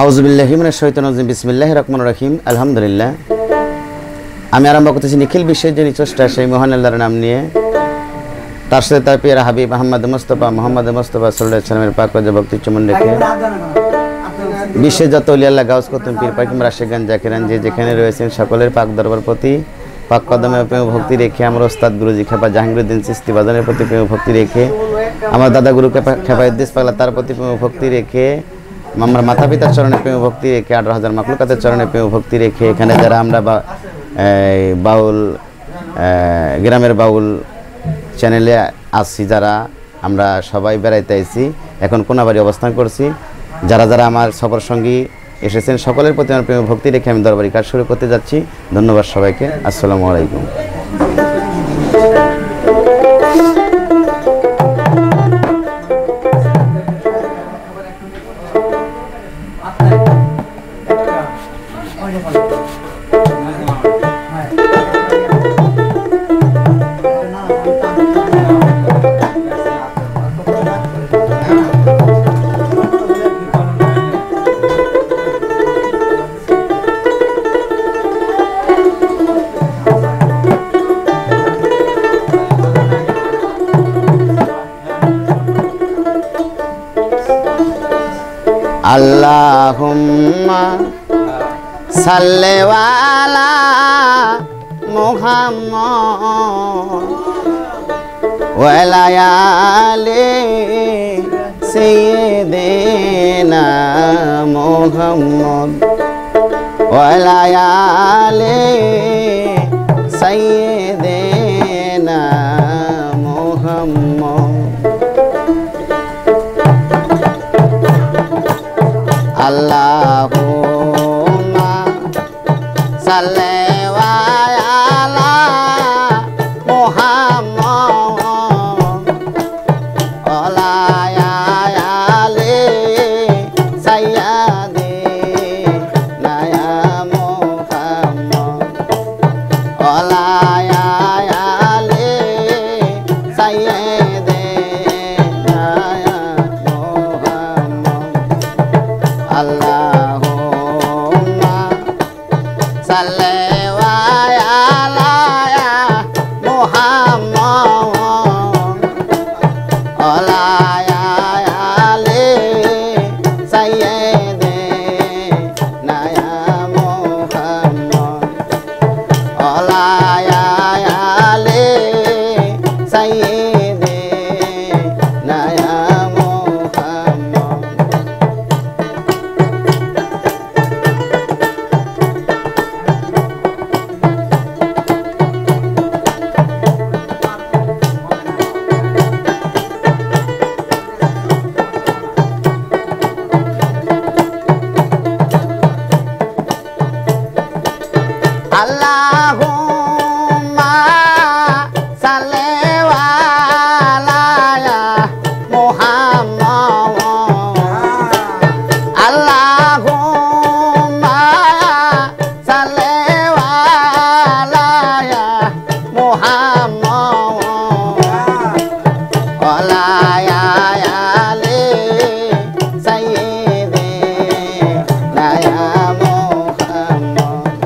আউযুবিল্লাহি মিনাশ শাইতানির রাজিম বিসমিল্লাহির রহমানির রহিম আলহামদুলিল্লাহ। আমি আরম্ভ করতেছি নিখিল বিশ্বের যিনি স্রষ্টা সেই মহান আল্লাহর নাম নিয়ে, তার সাথে তার প্রিয় হাবিব মোহাম্মদ মুস্তাফা সাল্লাল্লাহু আলাইহি ওয়াসাল্লামের পাক রোজা ভক্তি চুমন রেখে বিশ্বের যত ওলি আল্লাহ গাউস কুতুব পীর পাকিম রাশিদগান জাকিরান যে যেখানে রয়েছেন সকলের পাক দরবার প্রতি পাক কদমে প্রেম ভক্তি রেখে আমার ওস্তাদ গুরুজি খেপা জাহাঙ্গীরউদ্দিন চিশতি বাজানের প্রতি প্রেম ভক্তি রেখে আমার দাদা গুরু খেপা ইদ্রিস পাগলা তার প্রতি প্রেম ভক্তি রেখে আমার মাতা পিতার চরণে প্রেম ভক্তি রেখে 18,000 মাকলুকাতের চরণে প্রেম ভক্তি রেখে এখানে যারা আমরা বাউল গ্রামের বাউল চ্যানেলে আসছি, যারা আমরা সবাই বেড়াইতে আইছি, এখন কোনাবাড়ি অবস্থান করছি, যারা যারা আমার সফর সঙ্গী এসেছেন সকলের প্রতি আমার প্রেম ভক্তি রেখে আমি দরবারি কাজ শুরু করতে যাচ্ছি। ধন্যবাদ সবাইকে। আসসালামু আলাইকুম। আল্লাহুম্মা সাল্লি আলা মুহাম্মদ ওয়া আলা আলি সাইয়্যিদিনা মুহাম্মদ ওয়া আলা আলি সাইয়্যিদিনা মুহাম্মদ। আল্লাহুম্মা সাল্লি আলা মুহাম্মদ ওয়া আলা আলি সাইয়্যিদিনা মুহাম্মদ ওয়া আলা আলি সাইয়্যিদিনা আল্লাহুম্মা সাল্লি আলা মুহাম্মদ ওয়া আলা আলি সাইয়্যিদিনা মুহাম্মদ ওয়া আলা আলি সাইয়্যিদিনা মুহাম্মদ। আল্লাহুম্মা সাল্লি আলা মুহাম্মদ আল্লাহুম্মা সাল্লি আলা মুহাম্মদ ওয়া আলা আলি সাইয়্যিদিনা মুহাম্মদ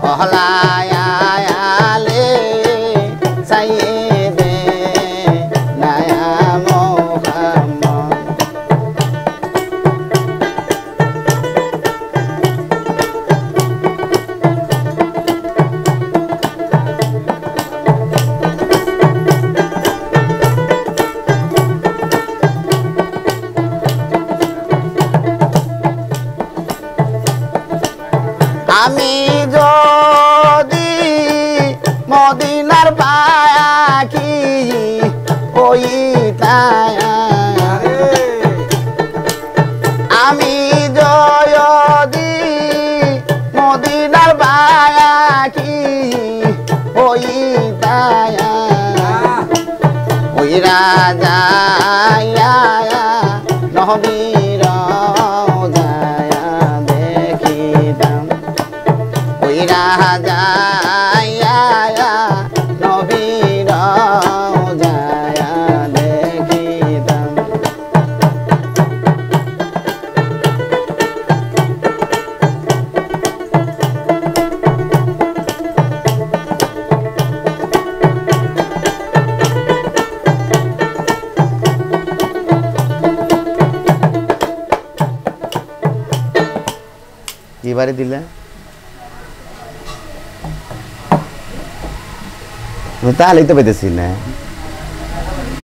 ওয়া আলা আলি সাইয়্যিদিনা মুহাম্মদ। আমি যদি মদিনার পাখি হইতাম, আমি যদি মদিনার পাখি হইতাম, ওই রাজা নবীর রাজা দেখিতাম, ওই রাজা নবীর রাজা দেখিতাম। কি বাড়ি দিলে? আমি তাহলেই তো পেতেছি না।